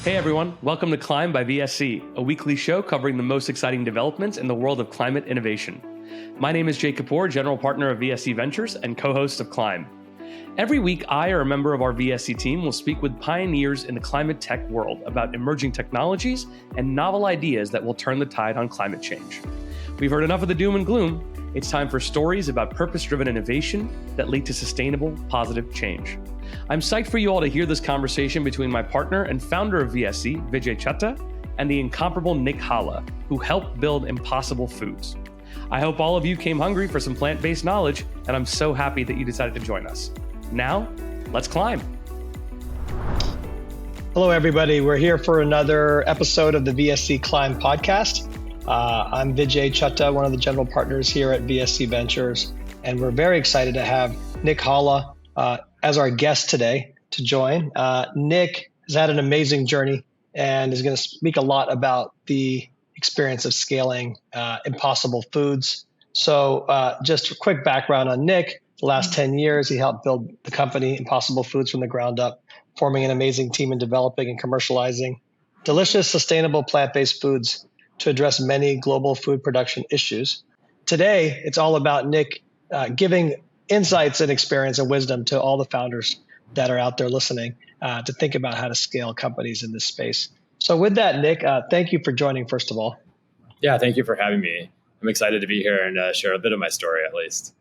Hey everyone, welcome to Climb by VSC, a weekly show covering the most exciting developments in the world of climate innovation. My name is Jake Kapoor, General Partner of VSC Ventures and co-host of Climb. Every week, I or a member of our VSC team will speak with pioneers in the climate tech world about emerging technologies and novel ideas that will turn the tide on climate change. We've heard enough of the doom and gloom. It's time for stories about purpose-driven innovation that lead to sustainable, positive change. I'm psyched for you all to hear this conversation between my partner and founder of VSC, Vijay Chutta, and the incomparable Nick Halla, who helped build Impossible Foods. I hope all of you came hungry for some plant-based knowledge, and I'm so happy that you decided to join us. Now, let's climb. Hello, everybody. We're here for another episode of the VSC Climb podcast. I'm Vijay Chutta, one of the general partners here at VSC Ventures, and we're very excited to have Nick Halla as our guest today to join. Nick has had an amazing journey and is going to speak a lot about the experience of scaling Impossible Foods. So just a quick background on Nick. The last 10 years, he helped build the company Impossible Foods from the ground up, forming an amazing team in developing and commercializing delicious, sustainable plant-based foods to address many global food production issues. Today, it's all about Nick giving insights and experience and wisdom to all the founders that are out there listening to think about how to scale companies in this space. So with that, Nick, thank you for joining, first of all. Yeah, thank you for having me. I'm excited to be here and share a bit of my story, at least.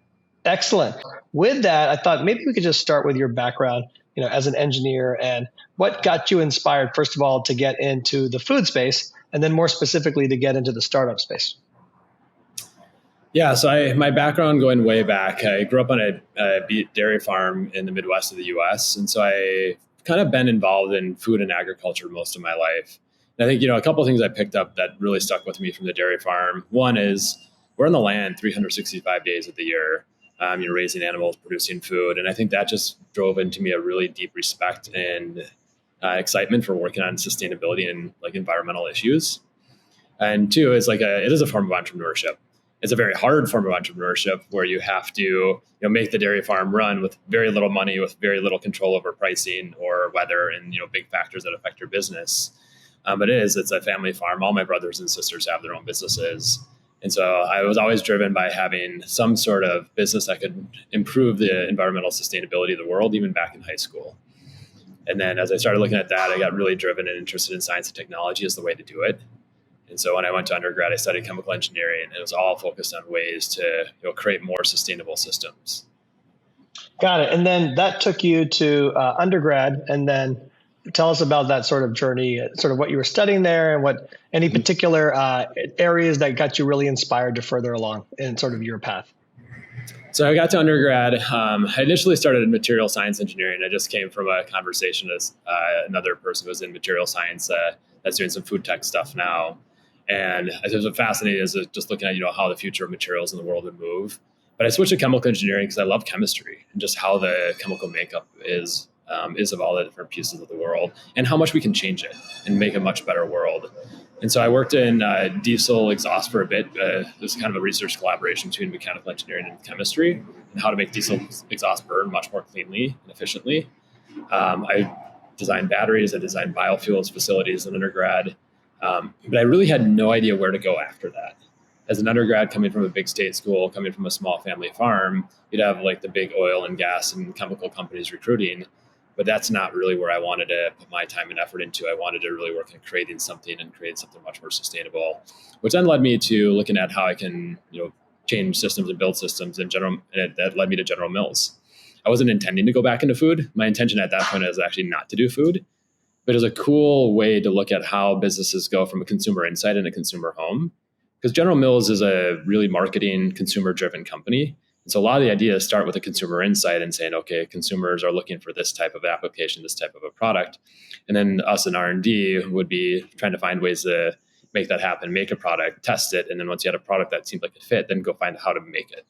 Excellent. With that, I thought maybe we could just start with your background, as an engineer, and what got you inspired, first of all, to get into the food space, and then more specifically to get into the startup space. Yeah, so my background going way back, I grew up on a beef dairy farm in the Midwest of the U.S., and so I kind of been involved in food and agriculture most of my life. And I think, a couple of things I picked up that really stuck with me from the dairy farm. One is we're on the land 365 days of the year, raising animals, producing food, and I think that just drove into me a really deep respect and excitement for working on sustainability and like environmental issues. And two is it is a form of entrepreneurship. It's a very hard form of entrepreneurship where you have to make the dairy farm run with very little money, with very little control over pricing or weather and big factors that affect your business. But it's a family farm. All my brothers and sisters have their own businesses. And so I was always driven by having some sort of business that could improve the environmental sustainability of the world, even back in high school. And then as I started looking at that, I got really driven and interested in science and technology as the way to do it. And so when I went to undergrad, I studied chemical engineering, and it was all focused on ways to create more sustainable systems. Got it. And then that took you to undergrad, and then tell us about that sort of journey, sort of what you were studying there, and what any particular areas that got you really inspired to further along in sort of your path. So I got to undergrad. I initially started in material science engineering. I just came from a conversation with another person who was in material science that's doing some food tech stuff now. And I was fascinated as just looking at how the future of materials in the world would move. But I switched to chemical engineering because I love chemistry and just how the chemical makeup is of all the different pieces of the world and how much we can change it and make a much better world. And so I worked in diesel exhaust for a bit. This is kind of a research collaboration between mechanical engineering and chemistry and how to make diesel exhaust burn much more cleanly and efficiently. I designed batteries. I designed biofuels facilities in undergrad. But I really had no idea where to go after that. As an undergrad coming from a big state school, coming from a small family farm, you'd have like the big oil and gas and chemical companies recruiting. But that's not really where I wanted to put my time and effort into. I wanted to really work on creating something much more sustainable, which then led me to looking at how I can, change systems and build systems in general. And that led me to General Mills. I wasn't intending to go back into food. My intention at that point was actually not to do food, but it was a cool way to look at how businesses go from a consumer insight and a consumer home. Because General Mills is a really marketing, consumer-driven company. So a lot of the ideas start with a consumer insight and saying, okay, consumers are looking for this type of application, this type of a product. And then us in R&D would be trying to find ways to make that happen, make a product, test it. And then once you had a product that seemed like it fit, then go find how to make it.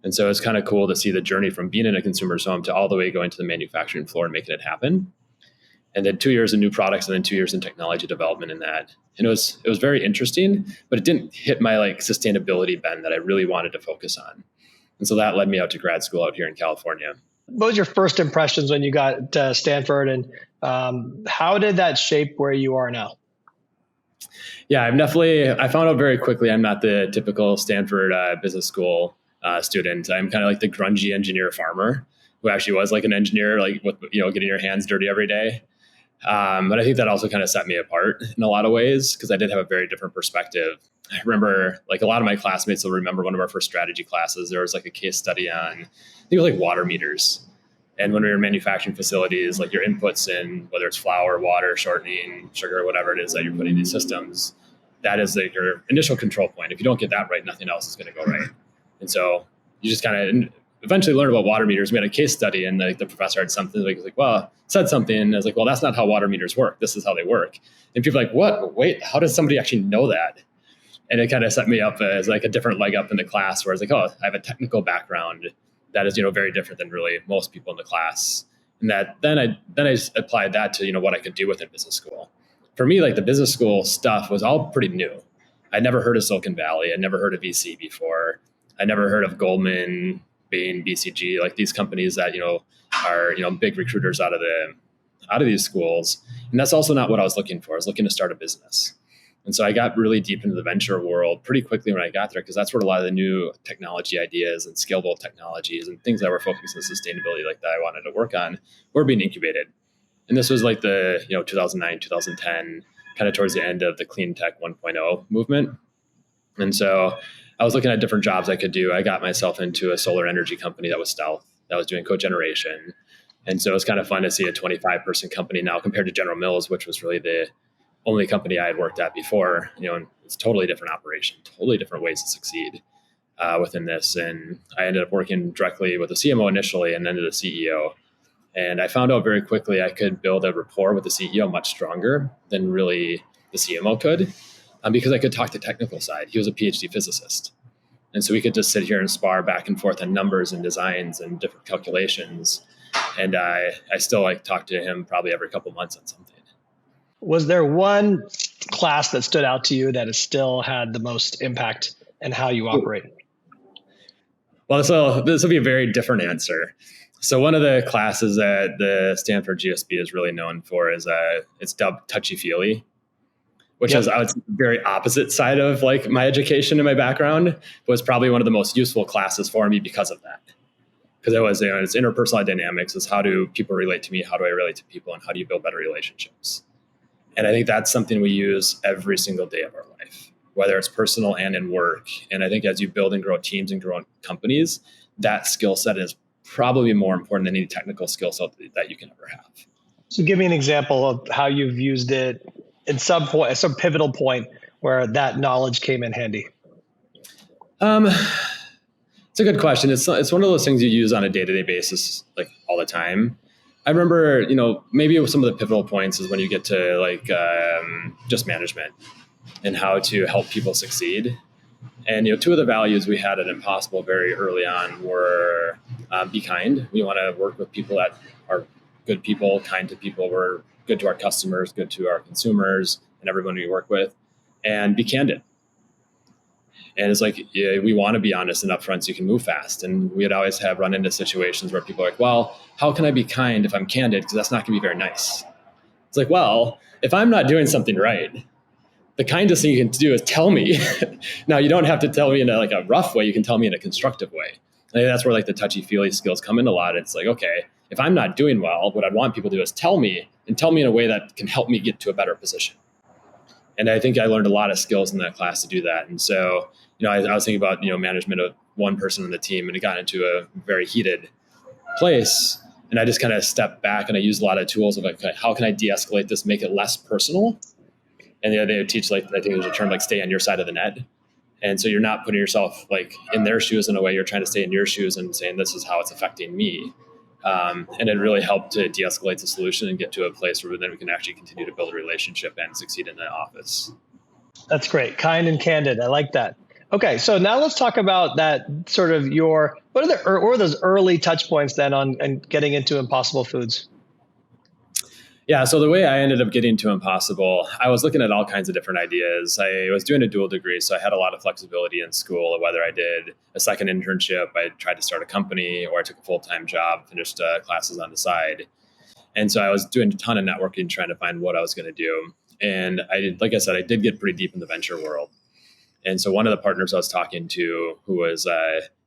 And so it's kind of cool to see the journey from being in a consumer's home to all the way going to the manufacturing floor and making it happen. And then 2 years in new products and then 2 years in technology development in that. And it was very interesting, but it didn't hit my sustainability bend that I really wanted to focus on. And so that led me out to grad school out here in California. what was your first impressions when you got to Stanford, and how did that shape where you are now? Yeah, I found out very quickly I'm not the typical Stanford business school student. I'm kind of like the grungy engineer farmer who actually was like an engineer, like with, getting your hands dirty every day. But I think that also kind of set me apart in a lot of ways because I did have a very different perspective. I remember like a lot of my classmates will remember one of our first strategy classes. There was like a case study on, I think it was like water meters. And when we were in manufacturing facilities, like your inputs in whether it's flour, water, shortening, sugar, whatever it is that you're putting in these systems, that is like your initial control point. If you don't get that right, nothing else is going to go right. And so you just kind of eventually learn about water meters. We had a case study and the professor had something said something. And I was like, well, that's not how water meters work. This is how they work. And people are like, what? Wait, how does somebody actually know that? And it kind of set me up as like a different leg up in the class where I was like, oh, I have a technical background that is, very different than really most people in the class. And that then I applied that to, what I could do within business school. For me, like the business school stuff was all pretty new. I'd never heard of Silicon Valley. I'd never heard of VC before. I never heard of Goldman, Bain, BCG, like these companies that, are, big recruiters out of these schools. And that's also not what I was looking for. I was looking to start a business. And so I got really deep into the venture world pretty quickly when I got there, because that's where a lot of the new technology ideas and scalable technologies and things that were focused on sustainability, like that I wanted to work on, were being incubated. And this was like the 2009, 2010, kind of towards the end of the clean tech 1.0 movement. And so I was looking at different jobs I could do. I got myself into a solar energy company that was stealth, that was doing cogeneration. And so it was kind of fun to see a 25-person company now compared to General Mills, which was really the only company I had worked at before. And it's a totally different operation, totally different ways to succeed within this. And I ended up working directly with the CMO initially and then to the CEO. And I found out very quickly I could build a rapport with the CEO much stronger than really the CMO could, because I could talk the technical side. He was a PhD physicist. And so we could just sit here and spar back and forth on numbers and designs and different calculations. And I still talk to him probably every couple months on something. Was there one class that stood out to you that has still had the most impact in how you operate? Well, so this will be a very different answer. So one of the classes that the Stanford GSB is really known for is it's dubbed touchy-feely, which is, I would say, the very opposite side of my education and my background, was probably one of the most useful classes for me because of that. Because it was, it's interpersonal dynamics, is how do people relate to me, how do I relate to people, and how do you build better relationships? And I think that's something we use every single day of our life, whether it's personal and in work. And I think as you build and grow teams and grow companies, that skill set is probably more important than any technical skill set that you can ever have. So give me an example of how you've used it in some pivotal point where that knowledge came in handy. It's a good question. It's one of those things you use on a day-to-day basis, all the time. I remember, maybe some of the pivotal points is when you get to just management and how to help people succeed. And, two of the values we had at Impossible very early on were be kind. We want to work with people that are good people, kind to people. We're good to our customers, good to our consumers and everyone we work with, and be candid. And it's we want to be honest and upfront so you can move fast. And we'd always have run into situations where people are like, well, how can I be kind if I'm candid? Because that's not going to be very nice. It's well, if I'm not doing something right, the kindest thing you can do is tell me. Now, you don't have to tell me in a rough way. You can tell me in a constructive way. And that's where the touchy-feely skills come in a lot. It's okay, if I'm not doing well, what I'd want people to do is tell me, and tell me in a way that can help me get to a better position. And I think I learned a lot of skills in that class to do that. And so, I was thinking about, management of one person on the team, and it got into a very heated place. And I just kind of stepped back and I used a lot of tools of how can I de-escalate this, make it less personal? And they would teach, I think there's a term stay on your side of the net. And so you're not putting yourself in their shoes in a way, you're trying to stay in your shoes and saying, this is how it's affecting me. And it really helped to de-escalate the solution and get to a place where then we can actually continue to build a relationship and succeed in the office. That's great. Kind and candid. I like that. Okay, so now let's talk about that sort of what are those early touch points then on and getting into Impossible Foods? Yeah, so the way I ended up getting to Impossible, I was looking at all kinds of different ideas. I was doing a dual degree, so I had a lot of flexibility in school, whether I did a second internship, I tried to start a company, or I took a full-time job, finished classes on the side. And so I was doing a ton of networking, trying to find what I was going to do. And like I said, I did get pretty deep in the venture world. And so one of the partners I was talking to, who's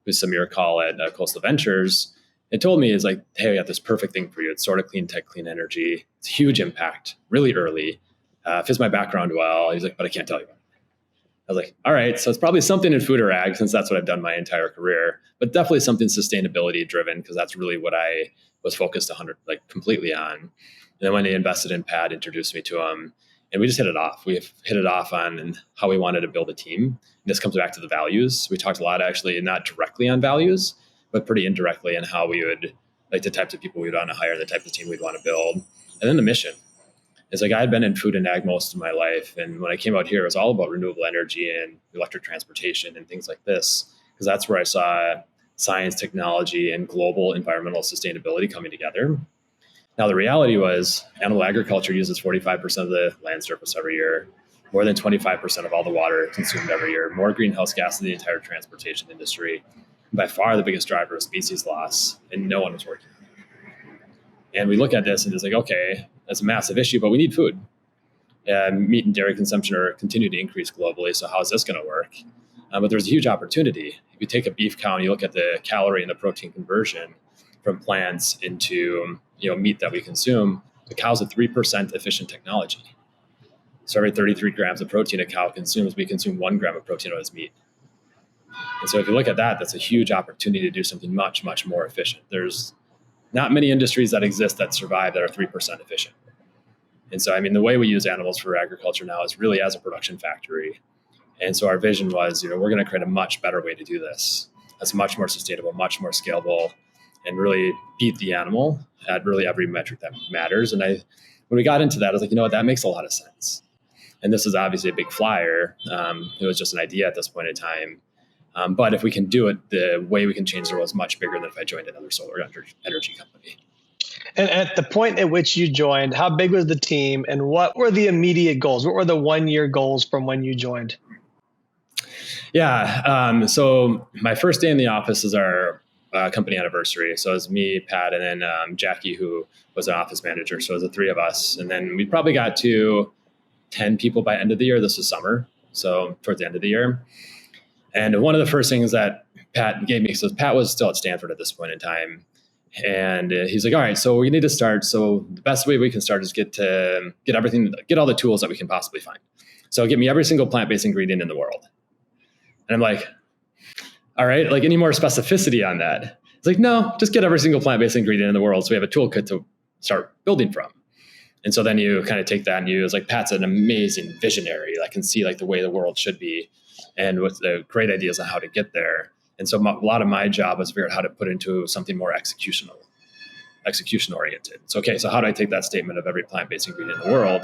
Samir Kal at Coastal Ventures, it told me is like, hey, I got this perfect thing for you. It's sort of clean tech, clean energy. It's a huge impact, really early. Fits my background well. He's like, but I can't tell you about it. I was like, all right, so it's probably something in food or ag, since that's what I've done my entire career, but definitely something sustainability driven, because that's really what I was focused completely on. And then when they invested in Pat, introduced me to him, and we just hit it off. We hit it off on how we wanted to build a team. And this comes back to the values. We talked a lot, actually, not directly on values, but pretty indirectly on how we would, like the types of people we'd want to hire, the type of team we'd want to build. And then the mission. It's like I had been in food and ag most of my life. And when I came out here, it was all about renewable energy and electric transportation and things like this, because that's where I saw science, technology, and global environmental sustainability coming together. Now, the reality was animal agriculture uses 45% of the land surface every year, more than 25% of all the water consumed every year, more greenhouse gas than the entire transportation industry. By far the biggest driver of species loss, and no one was working on it. And we look at this and it's like, okay, that's a massive issue, but we need food. Meat and dairy consumption are continuing to increase globally, so how is this going to work? But there's a huge opportunity. If you take a beef cow and you look at the calorie and the protein conversion from plants into meat that we consume, the cow's a 3% efficient technology. So every 33 grams of protein a cow consumes, we consume 1 gram of protein out of its meat. And so if you look at that, that's a huge opportunity to do something much, much more efficient. There's not many industries that exist that survive that are 3% efficient. And so, the way we use animals for agriculture now is really as a production factory. And so our vision was, we're going to create a much better way to do this. That's much more sustainable, much more scalable, and really beat the animal at really every metric that matters. And when we got into that, I was like, that makes a lot of sense. And this is obviously a big flyer. It was just an idea at this point in time. But if we can do it, the way we can change the world is much bigger than if I joined another solar energy company. And at the point at which you joined, how big was the team and what were the immediate goals? What were the 1-year goals from when you joined? Yeah. So my first day in the office is our company anniversary. So it was me, Pat, and then Jackie, who was an office manager. So it was the 3 of us. And then we probably got to 10 people by end of the year. This was summer. So towards the end of the year. And one of the first things that Pat gave me, so Pat was still at Stanford at this point in time. And he's like, all right, so we need to start. So the best way we can start is get all the tools that we can possibly find. So get me every single plant-based ingredient in the world. And I'm like, all right, like any more specificity on that? It's like, no, just get every single plant-based ingredient in the world. So we have a toolkit to start building from. And so then you kind of take that and it's like, Pat's an amazing visionary. I can see the way the world should be and with the great ideas on how to get there. And so a lot of my job was to figure out how to put into something more execution oriented. So, okay, so how do I take that statement of every plant-based ingredient in the world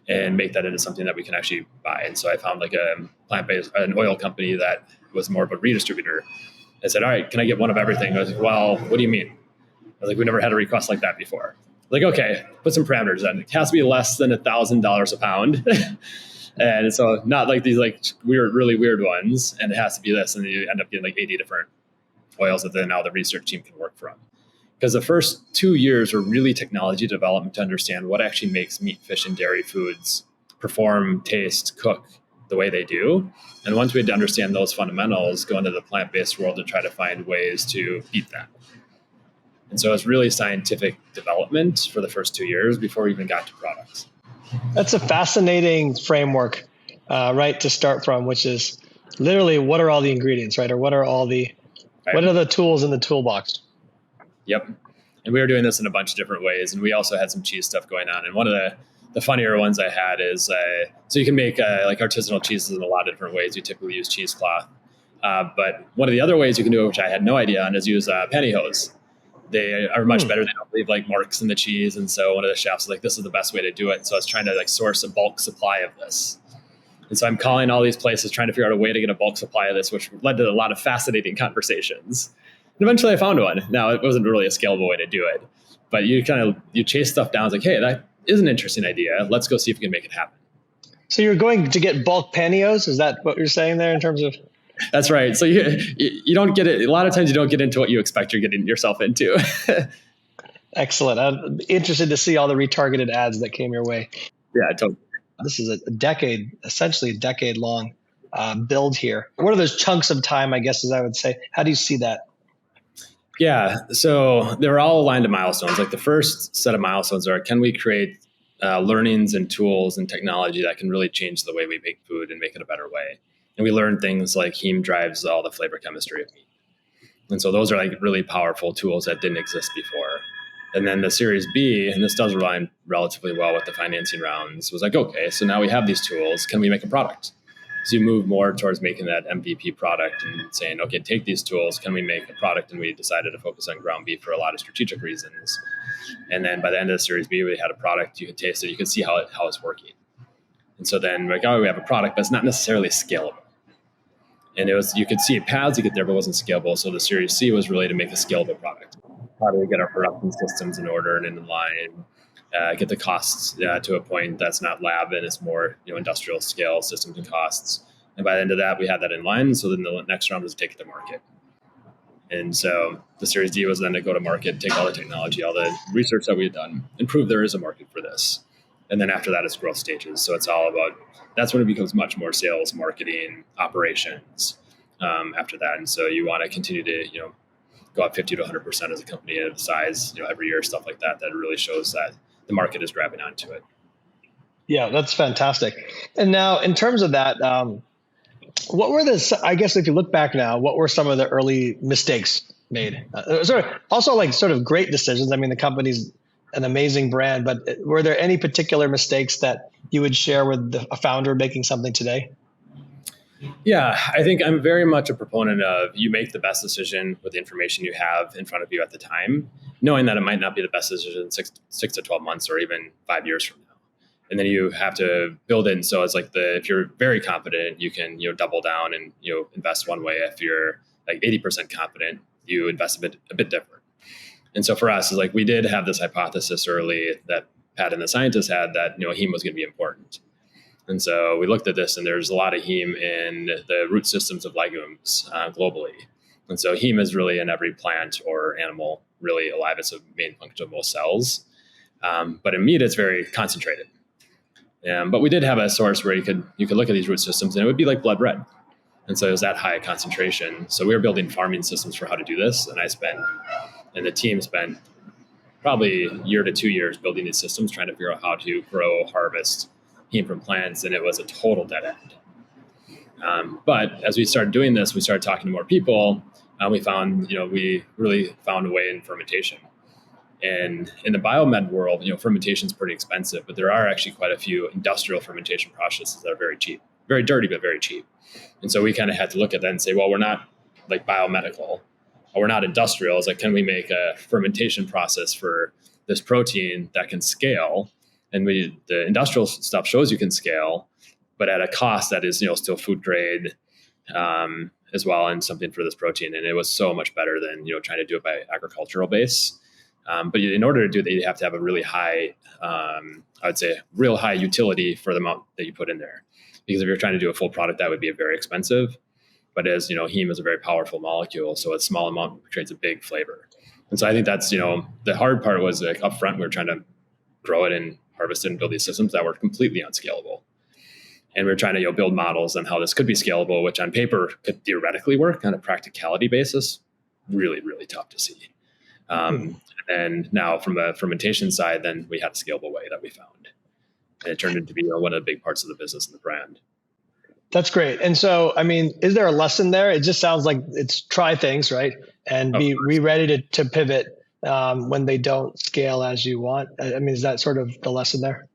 and make that into something that we can actually buy? And so I found an oil company that was more of a redistributor. I said, all right, can I get one of everything? I was like, well, what do you mean? I was like, we never had a request like that before. Like, okay, put some parameters in. It has to be less than $1,000 a pound. And so not like these really weird ones. And it has to be this. And you end up getting 80 different oils that then now the research team can work from. Because the first 2 years were really technology development to understand what actually makes meat, fish, and dairy foods perform, taste, cook the way they do. And once we had to understand those fundamentals, go into the plant-based world to try to find ways to beat that. And so it's really scientific development for the first 2 years before we even got to products. That's a fascinating framework, right, to start from, which is literally what are all the ingredients, right? Or what are the tools in the toolbox? Yep. And we were doing this in a bunch of different ways. And we also had some cheese stuff going on. And one of the funnier ones I had is, so you can make artisanal cheeses in a lot of different ways. You typically use cheesecloth. But one of the other ways you can do it, which I had no idea on, is use pantyhose. They are much better. They don't leave marks in the cheese. And so one of the chefs was like, this is the best way to do it. And so I was trying to source a bulk supply of this. And so I'm calling all these places, trying to figure out a way to get a bulk supply of this, which led to a lot of fascinating conversations. And eventually I found one. Now, it wasn't really a scalable way to do it, but you chase stuff down. It's like, hey, is an interesting idea. Let's go see if we can make it happen. So you're going to get bulk panios? Is that what you're saying there in terms of? That's right. So you don't get it. A lot of times you don't get into what you expect you're getting yourself into. Excellent. I'm interested to see all the retargeted ads that came your way. Yeah, totally. This is essentially a decade long build here. What are those chunks of time, I guess, as I would say? How do you see that? Yeah, so they were all aligned to milestones. Like the first set of milestones are, can we create learnings and tools and technology that can really change the way we make food and make it a better way? And we learned things like heme drives all the flavor chemistry of meat. And so those are like really powerful tools that didn't exist before. And then the Series B, and this does align relatively well with the financing rounds, was like, okay, so now we have these tools. Can we make a product? So you move more towards making that MVP product and saying, okay, take these tools. Can we make a product? And we decided to focus on ground beef for a lot of strategic reasons. And then by the end of the Series B, we had a product. You could taste it. You could see how it's working. And so then we're like, oh, we have a product, but it's not necessarily scalable. And you could see paths to get there, but it wasn't scalable. So the Series C was really to make a scalable product. How do we get our production systems in order and in line, get the costs to a point that's not lab and it's more industrial scale systems and costs. And by the end of that, we had that in line. So then the next round was to take it to market. And so the Series D was then to go to market, take all the technology, all the research that we had done, and prove there is a market for this. And then after that, it's growth stages. So it's all about, that's when it becomes much more sales, marketing, operations after that. And so you want to continue to, go up 50 to 100% as a company of size, every year, stuff like that. That really shows that the market is grabbing onto it. Yeah, that's fantastic. And now in terms of that, what were I guess if you look back now, what were some of the early mistakes made? Sort of great decisions. I mean, the company's an amazing brand, but were there any particular mistakes that you would share with a founder making something today? Yeah, I think I'm very much a proponent of you make the best decision with the information you have in front of you at the time, knowing that it might not be the best decision 6 to 12 months or even 5 years from now. And then you have to build it. And so it's like if you're very confident, you can double down and invest one way. If you're like 80% confident, you invest a bit different. And so for us, it's like we did have this hypothesis early that Pat and the scientists had that heme was going to be important. And so we looked at this, and there's a lot of heme in the root systems of legumes globally. And so heme is really in every plant or animal really alive. It's a main function of most cells. But in meat, it's very concentrated. But we did have a source where you could look at these root systems, and it would be like blood red. And so it was that high concentration. So we were building farming systems for how to do this. And the team spent probably a year to 2 years building these systems, trying to figure out how to grow, harvest heme from plants, and it was a total dead end. But as we started doing this, we started talking to more people. We found, we really found a way in fermentation. And in the biomed world, fermentation is pretty expensive, but there are actually quite a few industrial fermentation processes that are very cheap, very dirty, but very cheap. And so we kind of had to look at that and say, well, we're not like biomedical, or we're not industrial. It's like, can we make a fermentation process for this protein that can scale? And the industrial stuff shows you can scale, but at a cost that is, still food grade as well, and something for this protein. And it was so much better than, trying to do it by agricultural base. But in order to do that, you have to have a really high, I would say, real high utility for the amount that you put in there. Because if you're trying to do a full product, that would be very expensive. But as heme is a very powerful molecule, so a small amount creates a big flavor. And so I think that's, the hard part was like upfront, we were trying to grow it and harvest it and build these systems that were completely unscalable. And we were trying to build models on how this could be scalable, which on paper could theoretically work. On a practicality basis, really, really tough to see. And now from a fermentation side, then we had a scalable way that we found. And it turned into be one of the big parts of the business and the brand. That's great. And so, I mean, is there a lesson there? It just sounds like it's try things, right? And be ready to pivot when they don't scale as you want. I mean, is that sort of the lesson there?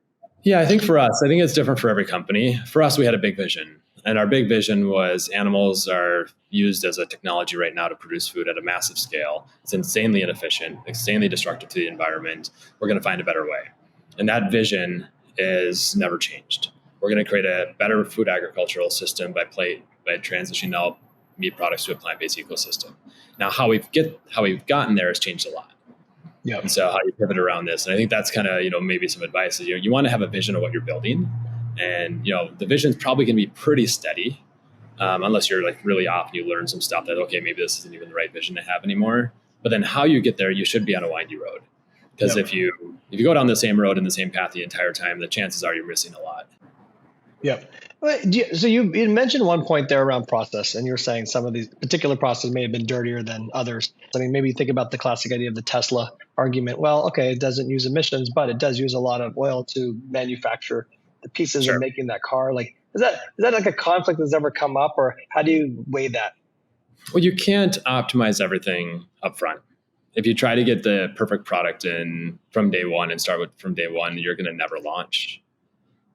Yeah, I think for us, I think it's different for every company. For us, we had a big vision. And our big vision was animals are used as a technology right now to produce food at a massive scale. It's insanely inefficient, insanely destructive to the environment. We're going to find a better way. And that vision is never changed. We're going to create a better food agricultural system by transitioning out meat products to a plant-based ecosystem. Now, how we've gotten there has changed a lot. And so how you pivot around this. And I think that's kind of, maybe some advice is, you want to have a vision of what you're building. And, the vision is probably going to be pretty steady, unless you're like really off and you learn some stuff that, okay, maybe this isn't even the right vision to have anymore. But then how you get there, you should be on a windy road. Because if you go down the same road and the same path the entire time, the chances are you're missing a lot. Yep. So you mentioned one point there around process, and you're saying some of these particular processes may have been dirtier than others. I mean, maybe you think about the classic idea of the Tesla argument. Well, okay, it doesn't use emissions, but it does use a lot of oil to manufacture the pieces of making that car. Like, is that like a conflict that's ever come up, or how do you weigh that? Well, you can't optimize everything up front. If you try to get the perfect product in from day one and start from day one, you're going to never launch.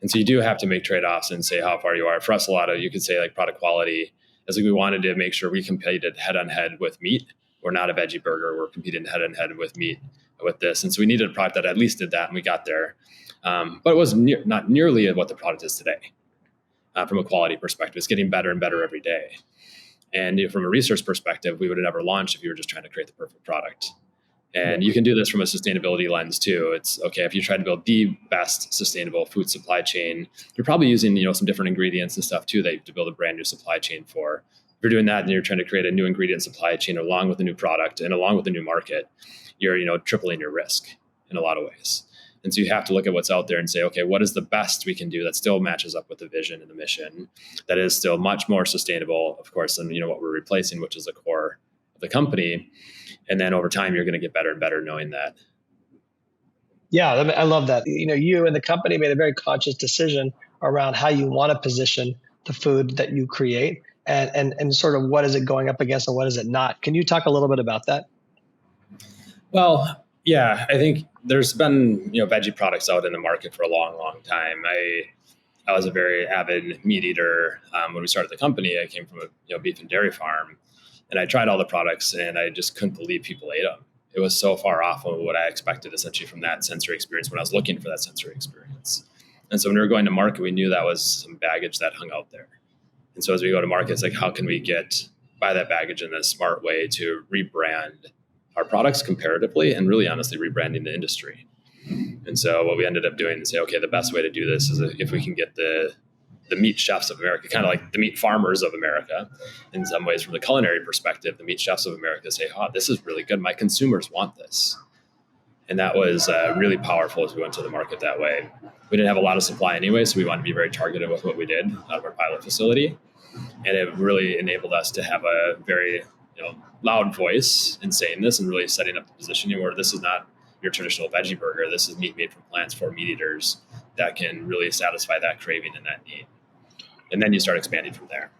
And so you do have to make trade-offs and say how far you are. For us, a lot of, you could say like product quality is like we wanted to make sure we competed head on head with meat. We're not a veggie burger. We're competing head on head with meat with this. And so we needed a product that at least did that, and we got there. But it was not nearly what the product is today from a quality perspective. It's getting better and better every day. And from a research perspective, we would have never launched if you were just trying to create the perfect product. And you can do this from a sustainability lens too. It's okay if you try to build the best sustainable food supply chain, you're probably using some different ingredients and stuff too that you have to build a brand new supply chain for. If you're doing that and you're trying to create a new ingredient supply chain along with a new product and along with a new market, you're tripling your risk in a lot of ways. And so you have to look at what's out there and say, okay, what is the best we can do that still matches up with the vision and the mission, that is still much more sustainable, of course, than what we're replacing, which is the core of the company. And then over time, you're going to get better and better knowing that. Yeah, I love that. You and the company made a very conscious decision around how you want to position the food that you create and sort of what is it going up against and what is it not. Can you talk a little bit about that? Well, yeah, I think there's been veggie products out in the market for a long, long time. I was a very avid meat eater. When we started the company, I came from a beef and dairy farm. And I tried all the products and I just couldn't believe people ate them. It was so far off of what I expected essentially from that sensory experience when I was looking for that sensory experience. And so when we were going to market, we knew that was some baggage that hung out there. And so as we go to market, it's like, how can we get by that baggage in a smart way to rebrand our products comparatively and really honestly rebranding the industry. And so what we ended up doing is say, okay, the best way to do this is if we can get the meat chefs of America, kind of like the meat farmers of America, in some ways from the culinary perspective, the meat chefs of America say, oh, this is really good. My consumers want this. And that was really powerful as we went to the market that way. We didn't have a lot of supply anyway, so we wanted to be very targeted with what we did out of our pilot facility. And it really enabled us to have a very loud voice in saying this and really setting up the positioning where this is not your traditional veggie burger. This is meat made from plants for meat eaters that can really satisfy that craving and that need. And then you start expanding from there.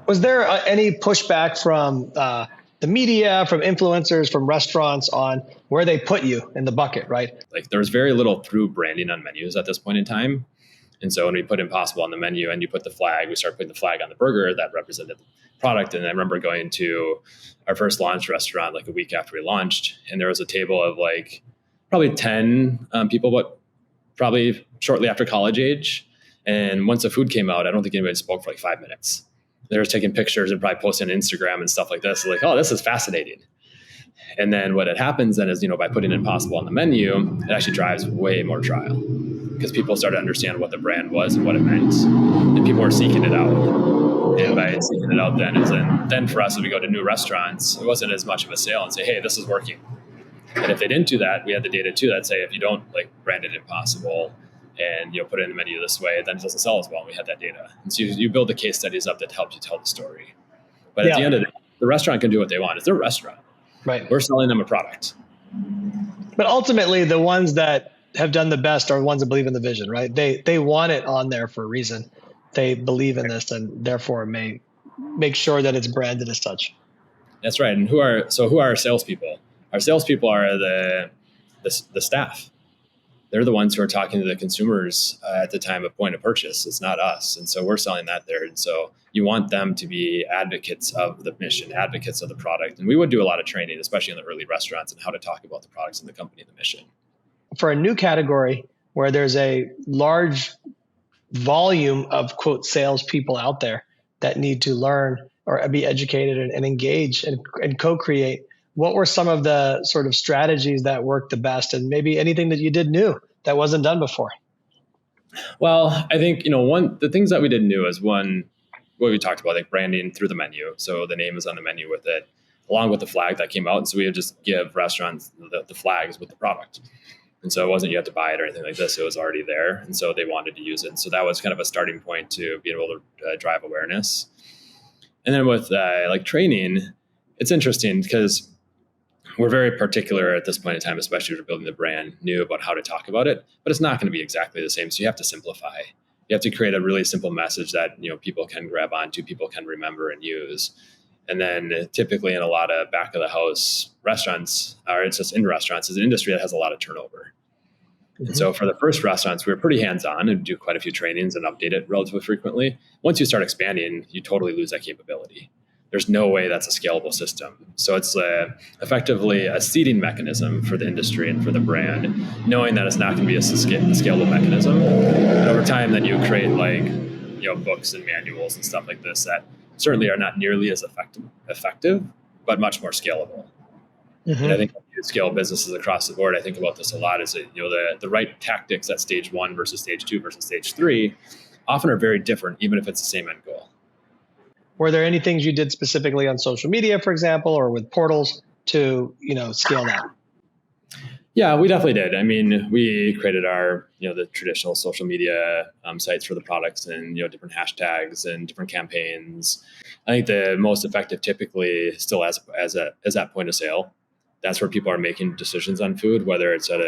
Was there any pushback from the media, from influencers, from restaurants on where they put you in the bucket, right? Like there was very little through branding on menus at this point in time. And so when we put Impossible on the menu and you put the flag, we started putting the flag on the burger that represented the product. And I remember going to our first launch restaurant like a week after we launched, and there was a table of like probably 10 people, but probably shortly after college age. And once the food came out, I don't think anybody spoke for like 5 minutes. They were taking pictures and probably posting on Instagram and stuff like this. Like, oh, this is fascinating. And then what had happens then is, by putting Impossible on the menu, it actually drives way more trial because people started to understand what the brand was and what it meant. And people were seeking it out. And by seeking it out then for us, as we go to new restaurants, it wasn't as much of a sale and say, hey, this is working. And if they didn't do that, we had the data too that say, if you don't like brand it Impossible and put it in the menu this way, then it doesn't sell as well. And we had that data. And so you build the case studies up that help you tell the story. But at the end of it, the restaurant can do what they want. It's their restaurant. Right. We're selling them a product. But ultimately, the ones that have done the best are the ones that believe in the vision, right? They want it on there for a reason. They believe in this and therefore may make sure that it's branded as such. That's right. And who are our salespeople? Our salespeople are the staff. They're the ones who are talking to the consumers at the time of point of purchase. It's not us. And so we're selling that there. And so you want them to be advocates of the mission, advocates of the product. And we would do a lot of training, especially in the early restaurants, and how to talk about the products and the company and the mission. For a new category where there's a large volume of, quote, salespeople out there that need to learn or be educated and engage and co-create, what were some of the sort of strategies that worked the best, and maybe anything that you did new that wasn't done before? Well, I think, the things that we did new is one, what we talked about, like branding through the menu. So the name is on the menu with it, along with the flag that came out. And so we would just give restaurants the flags with the product. And so it wasn't you had to buy it or anything like this. It was already there. And so they wanted to use it. And so that was kind of a starting point to being able to drive awareness. And then with training, it's interesting because we're very particular at this point in time, especially if we're building the brand new, about how to talk about it, but it's not going to be exactly the same. So you have to simplify. You have to create a really simple message that, people can grab onto, people can remember and use. And then typically in a lot of back of the house restaurants, or it's just in restaurants, is an industry that has a lot of turnover. Mm-hmm. And so for the first restaurants, we were pretty hands-on and do quite a few trainings and update it relatively frequently. Once you start expanding, you totally lose that capability. There's no way that's a scalable system. So it's effectively a seeding mechanism for the industry and for the brand, knowing that it's not going to be a scalable mechanism. And over time, then you create books and manuals and stuff like this that certainly are not nearly as effective, but much more scalable. Mm-hmm. And I think when you scale businesses across the board, I think about this a lot, is that, the right tactics at stage 1 versus stage 2 versus stage 3 often are very different, even if it's the same end goal. Were there any things you did specifically on social media, for example, or with portals to, scale that? Yeah, we definitely did. I mean, we created our, the traditional social media sites for the products and, different hashtags and different campaigns. I think the most effective typically still as that point of sale. That's where people are making decisions on food, whether it's on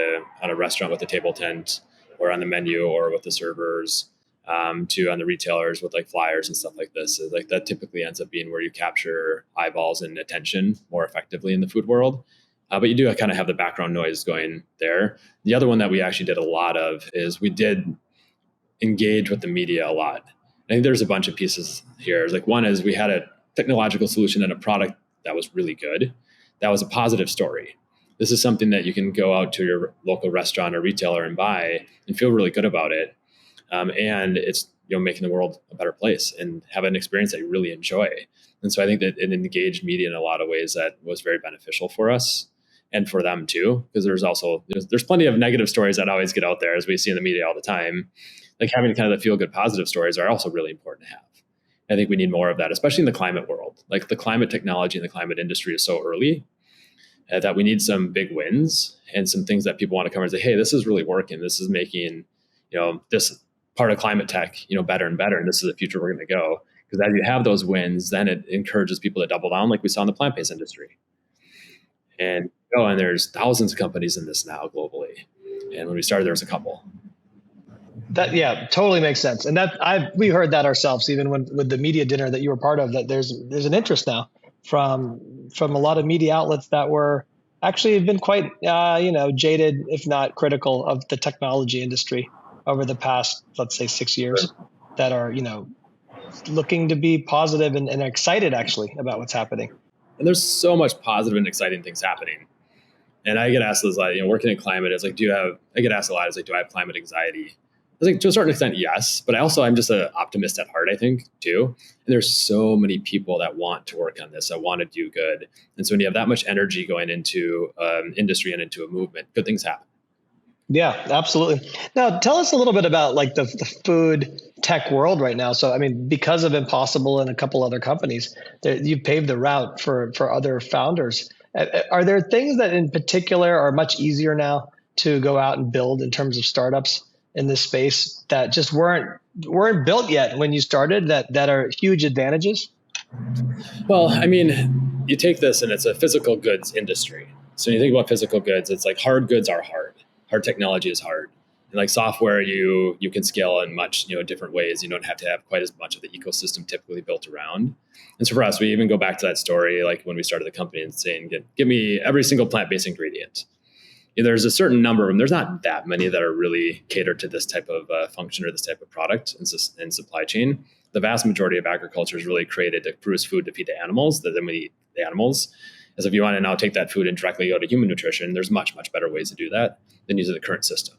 a restaurant with a table tent or on the menu or with the servers. To on the retailers with flyers and stuff like this. So that typically ends up being where you capture eyeballs and attention more effectively in the food world. But you do kind of have the background noise going there. The other one that we actually did a lot of is we did engage with the media a lot. I think there's a bunch of pieces here. One is we had a technological solution and a product that was really good. That was a positive story. This is something that you can go out to your local restaurant or retailer and buy and feel really good about it. And it's making the world a better place and have an experience that you really enjoy. And so I think that it engaged media in a lot of ways that was very beneficial for us and for them too, because there's plenty of negative stories that always get out there, as we see in the media all the time. Having kind of the feel good positive stories are also really important to have. I think we need more of that, especially in the climate world. The climate technology and the climate industry is so early that we need some big wins and some things that people want to come and say, hey, this is really working. This is making this part of climate tech, better and better. And this is the future we're going to go. Because as you have those wins, then it encourages people to double down, like we saw in the plant-based industry. And there's thousands of companies in this now globally. And when we started, there was a couple. That totally makes sense. And we heard that ourselves, even with the media dinner that you were part of, that there's an interest now from a lot of media outlets that were actually have been quite jaded, if not critical, of the technology industry over the past, let's say, 6 years, that are, looking to be positive and excited actually about what's happening. And there's so much positive and exciting things happening. And I get asked a lot, working in climate, it's I get asked a lot, do I have climate anxiety? To a certain extent, yes. But I'm just an optimist at heart, I think, too. And there's so many people that want to work on this, that want to do good. And so when you have that much energy going into industry and into a movement, good things happen. Yeah, absolutely. Now, tell us a little bit about the food tech world right now. So, I mean, because of Impossible and a couple other companies, you've paved the route for other founders. Are there things that in particular are much easier now to go out and build in terms of startups in this space that just weren't built yet when you started that are huge advantages? Well, I mean, you take this and it's a physical goods industry. So when you think about physical goods, it's hard goods are hard. Hard technology is hard. And software, you can scale in much different ways. You don't have to have quite as much of the ecosystem typically built around. And so for us, we even go back to that story, when we started the company and saying, give me every single plant-based ingredient. There's a certain number of them. There's not that many that are really catered to this type of function or this type of product in supply chain. The vast majority of agriculture is really created to produce food to feed the animals, that then we eat the animals. As if you want to now take that food and directly go to human nutrition, there's much, much better ways to do that than using the current system.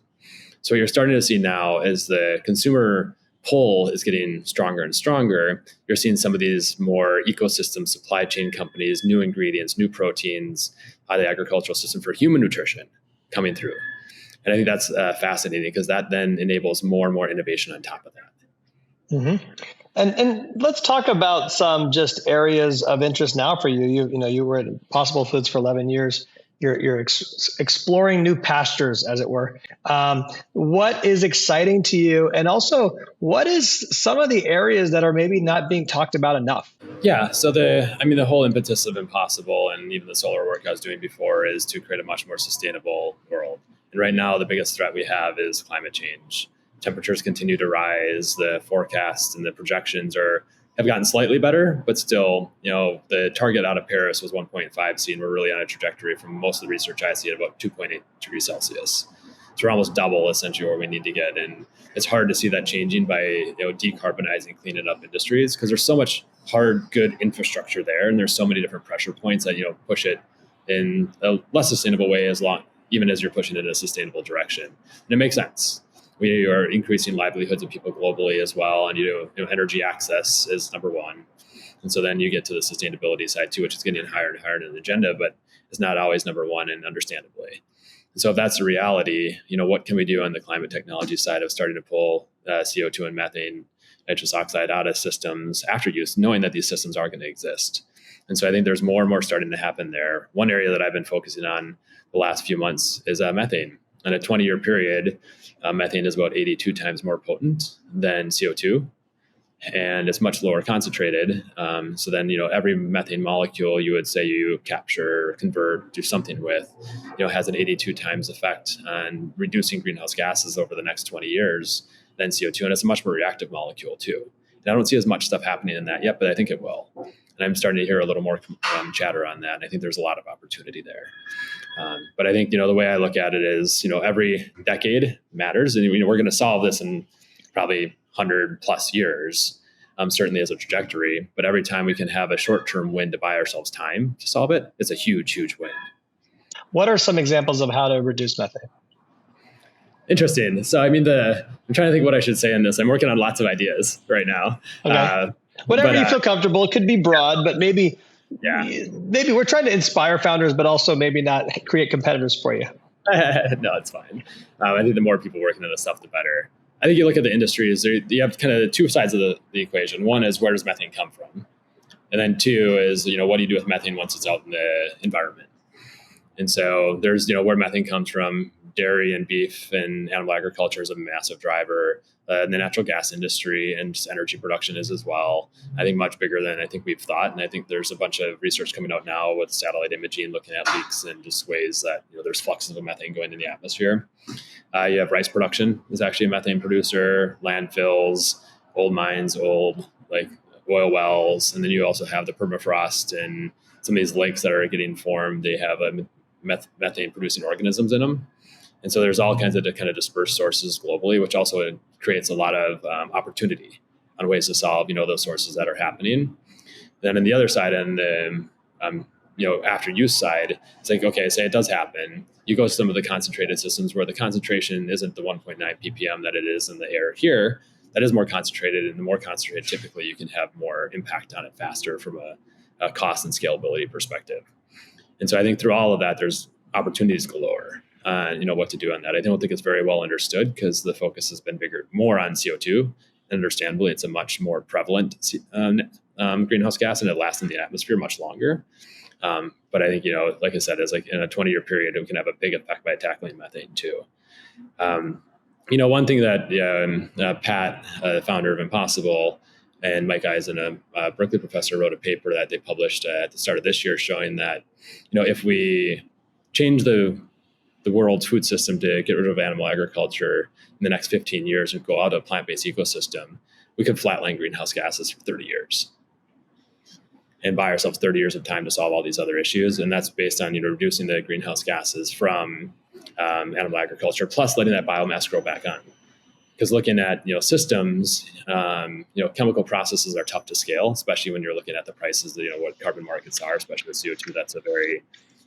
So what you're starting to see now is the consumer pull is getting stronger and stronger, you're seeing some of these more ecosystem supply chain companies, new ingredients, new proteins, the agricultural system for human nutrition coming through. And I think that's fascinating because that then enables more and more innovation on top of that. Mm-hmm. And let's talk about some just areas of interest now for you. You were at Possible Foods for 11 years. You're exploring new pastures, as it were. What is exciting to you? And also, what is some of the areas that are maybe not being talked about enough? Yeah, so the whole impetus of Impossible and even the solar work I was doing before is to create a much more sustainable world. And right now, the biggest threat we have is climate change. Temperatures continue to rise. The forecasts and the projections have gotten slightly better, but still, the target out of Paris was 1.5 C, and we're really on a trajectory from most of the research I see at about 2.8 degrees Celsius. So we're almost double essentially where we need to get. And it's hard to see that changing by decarbonizing, cleaning up industries because there's so much hard, good infrastructure there, and there's so many different pressure points that push it in a less sustainable way even as you're pushing it in a sustainable direction. And it makes sense. We are increasing livelihoods of people globally as well, and energy access is number one. And so then you get to the sustainability side too, which is getting higher and higher in the agenda, but is not always number one, and understandably. And so if that's the reality, what can we do on the climate technology side of starting to pull CO2 and methane, nitrous oxide out of systems after use, knowing that these systems are going to exist? And so I think there's more and more starting to happen there. One area that I've been focusing on the last few months is methane. In a 20-year period, methane is about 82 times more potent than CO2, and it's much lower concentrated. So then, every methane molecule you would say you capture, convert, do something with, has an 82 times effect on reducing greenhouse gases over the next 20 years than CO2. And it's a much more reactive molecule too. And I don't see as much stuff happening in that yet, but I think it will. And I'm starting to hear a little more chatter on that. And I think there's a lot of opportunity there. But I think, the way I look at it is, every decade matters. And, we're going to solve this in probably 100 plus years, certainly as a trajectory. But every time we can have a short-term win to buy ourselves time to solve it, it's a huge, huge win. What are some examples of how to reduce methane? Interesting. So, I'm trying to think what I should say in this. I'm working on lots of ideas right now. Okay. Whatever you feel comfortable. It could be broad, but maybe we're trying to inspire founders, but also maybe not create competitors for you. No, it's fine. I think the more people working on this stuff, the better. I think you look at the industries, you have kind of two sides of the equation. One is, where does methane come from? And then two is, what do you do with methane once it's out in the environment? And so there's, where methane comes from. Dairy and beef and animal agriculture is a massive driver. The natural gas industry and just energy production is as well. I think much bigger than I think we've thought. And I think there's a bunch of research coming out now with satellite imaging looking at leaks and just ways that there's fluxes of methane going in the atmosphere. You have rice production is actually a methane producer, landfills, old mines, old oil wells. And then you also have the permafrost and some of these lakes that are getting formed. They have methane producing organisms in them. And so there's all kinds of kind of dispersed sources globally, which also creates a lot of opportunity on ways to solve, those sources that are happening. Then on the other side, and the after use side, it's like, okay, say it does happen. You go to some of the concentrated systems where the concentration isn't the 1.9 ppm that it is in the air here. That is more concentrated, and the more concentrated, typically you can have more impact on it faster from a cost and scalability perspective. And so I think through all of that, there's opportunities galore. What to do on that. I don't think it's very well understood because the focus has been more on CO2. And understandably, it's a much more prevalent greenhouse gas, and it lasts in the atmosphere much longer. But I think, like I said, is in a 20-year period, it can have a big effect by tackling methane too. One thing that Pat, the founder of Impossible, and Mike Eisen, a Berkeley professor, wrote a paper that they published at the start of this year showing that, if we change the world's food system to get rid of animal agriculture in the next 15 years and go out of a plant-based ecosystem, we could flatline greenhouse gases for 30 years and buy ourselves 30 years of time to solve all these other issues. And that's based on, reducing the greenhouse gases from animal agriculture, plus letting that biomass grow back on. Because looking at, systems, chemical processes are tough to scale, especially when you're looking at the prices, what carbon markets are, especially with CO2, that's a very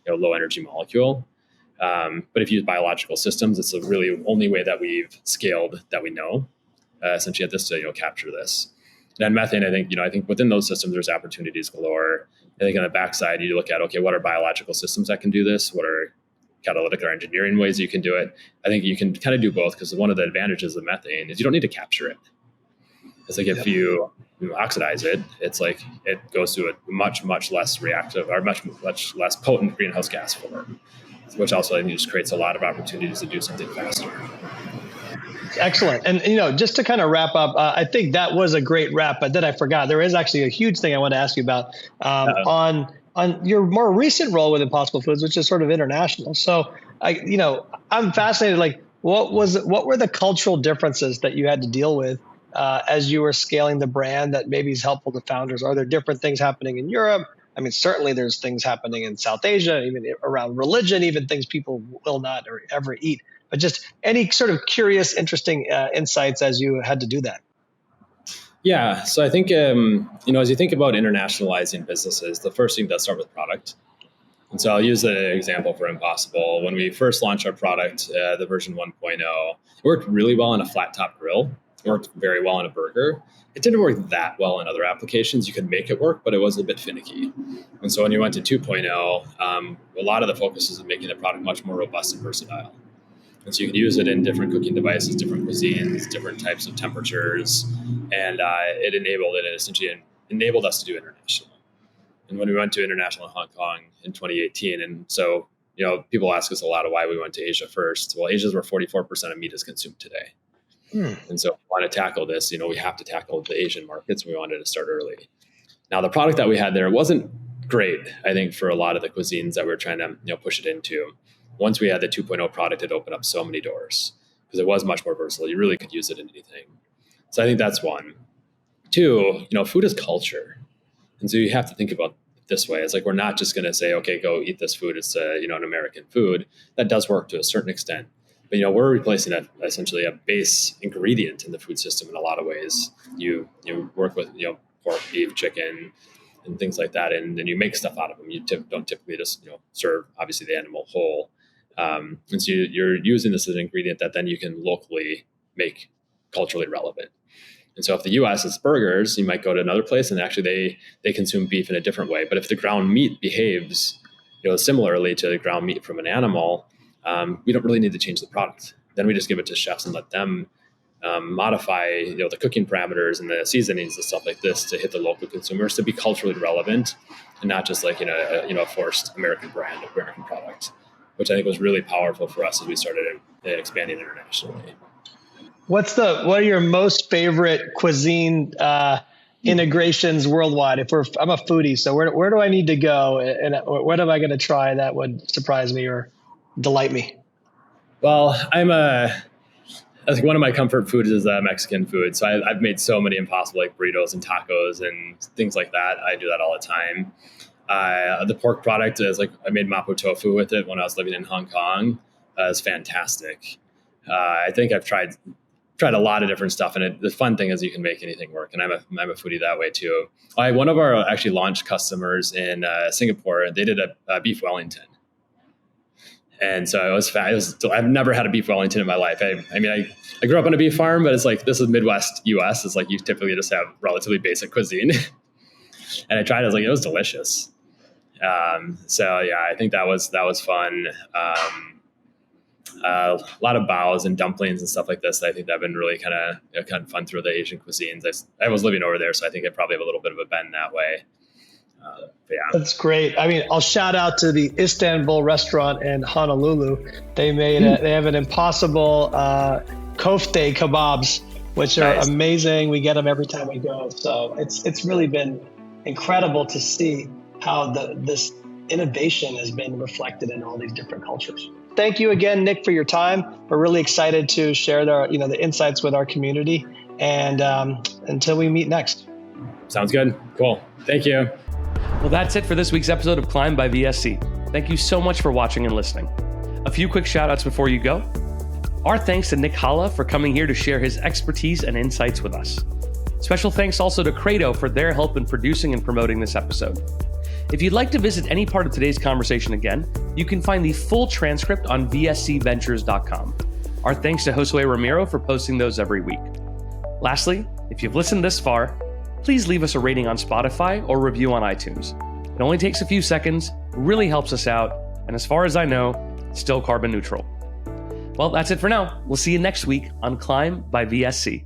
low energy molecule. But if you use biological systems, it's the really only way that we've scaled that we know. essentially at this to capture this. And methane, I think within those systems, there's opportunities galore. I think on the backside, you look at, okay, what are biological systems that can do this? What are catalytic or engineering ways you can do it? I think you can kind of do both, because one of the advantages of methane is you don't need to capture it. It's like if you oxidize it, it's like it goes to a much less reactive or much less potent greenhouse gas form, which also I think just creates a lot of opportunities to do something faster. Excellent. And, just to kind of wrap up, I think that was a great wrap, but then I forgot. There is actually a huge thing I want to ask you about on your more recent role with Impossible Foods, which is sort of international. So, I'm fascinated, like, what were the cultural differences that you had to deal with as you were scaling the brand that maybe is helpful to founders? Are there different things happening in Europe? I mean, certainly there's things happening in South Asia, even around religion, even things people will not or ever eat. But just any sort of curious, interesting insights as you had to do that. Yeah. So I think, as you think about internationalizing businesses, the first thing does start with product. And so I'll use the example for Impossible. When we first launched our product, the version 1.0, it worked really well on a flat top grill. It worked very well on a burger. It didn't work that well in other applications. You could make it work, but it was a bit finicky. And so when you went to 2.0, a lot of the focus is on making the product much more robust and versatile. And so you can use it in different cooking devices, different cuisines, different types of temperatures. And it essentially enabled us to do international. And when we went to international in Hong Kong in 2018, and so, people ask us a lot of why we went to Asia first. Well, Asia is where 44% of meat is consumed today. And so if we want to tackle this, we have to tackle the Asian markets. We wanted to start early. Now, the product that we had there wasn't great, I think, for a lot of the cuisines that we were trying to push it into. Once we had the 2.0 product, it opened up so many doors because it was much more versatile. You really could use it in anything. So I think that's one. Two, food is culture. And so you have to think about it this way. It's like, we're not just going to say, okay, go eat this food. It's an American food. That does work to a certain extent. But, we're replacing essentially a base ingredient in the food system in a lot of ways. You work with, pork, beef, chicken, and things like that. And then you make stuff out of them. You don't typically just, serve, obviously, the animal whole. And so you're using this as an ingredient that then you can locally make culturally relevant. And so if the U.S. is burgers, you might go to another place and actually they consume beef in a different way. But if the ground meat behaves, similarly to the ground meat from an animal, we don't really need to change the product. Then we just give it to chefs and let them modify, the cooking parameters and the seasonings and stuff like this to hit the local consumers, to be culturally relevant and not just like a forced American brand, American product, which I think was really powerful for us as we started expanding internationally. What are your most favorite cuisine integrations worldwide? I'm a foodie, so where do I need to go, and what am I going to try that would surprise me or delight me? Well, I think one of my comfort foods is Mexican food. So I've made so many Impossible, like burritos and tacos and things like that. I do that all the time. The pork product is like, I made mapo tofu with it when I was living in Hong Kong. It's fantastic. I think I've tried a lot of different stuff, and the fun thing is you can make anything work. And I'm a foodie that way too. One of our actually launch customers in Singapore, they did a beef Wellington. And so I've never had a beef Wellington in my life. I grew up on a beef farm, but it's like, this is Midwest US. It's like, you typically just have relatively basic cuisine. And I tried it, it was delicious. So yeah, I think that was fun. A lot of baos and dumplings and stuff like this. I think that have been really kind of fun through the Asian cuisines. I was living over there, so I think I probably have a little bit of a bend that way. Yeah. That's great. I'll shout out to the Istanbul restaurant in Honolulu. They have an Impossible kofte kebabs, which are nice. Amazing. We get them every time we go. So it's really been incredible to see how this innovation has been reflected in all these different cultures. Thank you again, Nick, for your time. We're really excited to share the insights with our community. And until we meet next. Sounds good. Cool. Thank you. Well, that's it for this week's episode of Climb by VSC. Thank you so much for watching and listening. A few quick shout outs before you go. Our thanks to Nick Halla for coming here to share his expertise and insights with us. Special thanks also to Credo for their help in producing and promoting this episode. If you'd like to visit any part of today's conversation again, you can find the full transcript on vscventures.com. Our thanks to Josue Ramiro for posting those every week. Lastly, if you've listened this far, please leave us a rating on Spotify or review on iTunes. It only takes a few seconds, really helps us out, and as far as I know, still carbon neutral. Well, that's it for now. We'll see you next week on Climb by VSC.